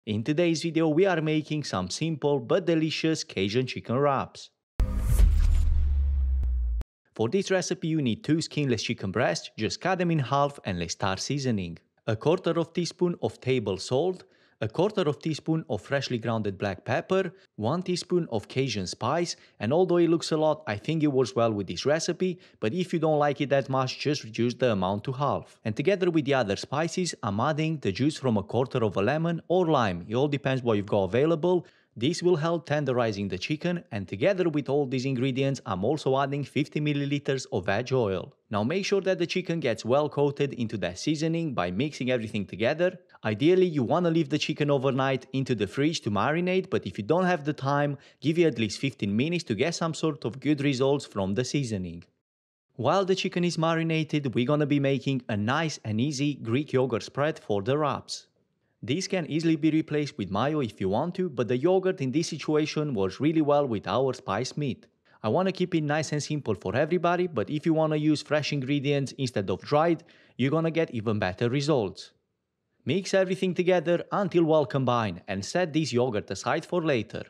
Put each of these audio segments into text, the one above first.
In today's video we are making some simple but delicious Cajun chicken wraps. For this recipe you need 2 skinless chicken breasts, just cut them in half and let's start seasoning. A quarter of teaspoon of table salt, a quarter of teaspoon of freshly grounded black pepper, 1 teaspoon of Cajun spice, and although it looks a lot, I think it works well with this recipe, but if you don't like it that much, just reduce the amount to half. And together with the other spices, I'm adding the juice from a quarter of a lemon or lime, it all depends what you've got available. This will help tenderizing the chicken, and together with all these ingredients I'm also adding 50 ml of veg oil. Now make sure that the chicken gets well coated into that seasoning by mixing everything together. Ideally you want to leave the chicken overnight into the fridge to marinate, but if you don't have the time, give it at least 15 minutes to get some sort of good results from the seasoning. While the chicken is marinated, we're gonna be making a nice and easy Greek yogurt spread for the wraps. This can easily be replaced with mayo if you want to, but the yogurt in this situation works really well with our spiced meat. I want to keep it nice and simple for everybody, but if you want to use fresh ingredients instead of dried, you're gonna get even better results. Mix everything together until well combined and set this yogurt aside for later.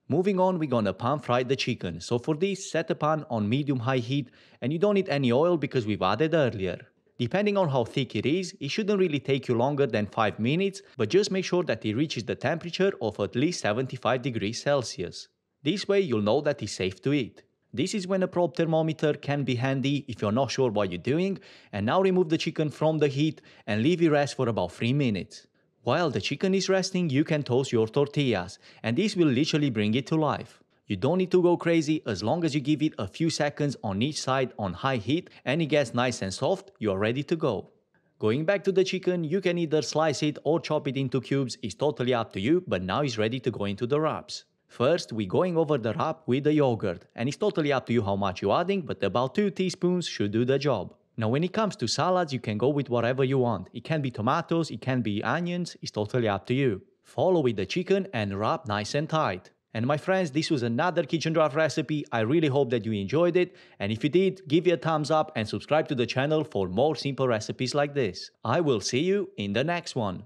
Moving on, we're gonna pan fry the chicken, so for this set a pan on medium-high heat and you don't need any oil because we've added earlier. Depending on how thick it is, it shouldn't really take you longer than 5 minutes, but just make sure that it reaches the temperature of at least 75 degrees Celsius. This way you'll know that it's safe to eat. This is when a probe thermometer can be handy if you're not sure what you're doing, and now remove the chicken from the heat and leave it rest for about 3 minutes. While the chicken is resting, you can toast your tortillas, and this will literally bring it to life. You don't need to go crazy, as long as you give it a few seconds on each side on high heat and it gets nice and soft, you are ready to go. Going back to the chicken, you can either slice it or chop it into cubes, it's totally up to you, but now it's ready to go into the wraps. First, we're going over the wrap with the yogurt, and it's totally up to you how much you're adding, but about 2 teaspoons should do the job. Now when it comes to salads, you can go with whatever you want. It can be tomatoes, it can be onions, it's totally up to you. Follow with the chicken and wrap nice and tight. And my friends, this was another kitchen draft recipe. I really hope that you enjoyed it, and if you did, give it a thumbs up and subscribe to the channel for more simple recipes like this. I will see you in the next one.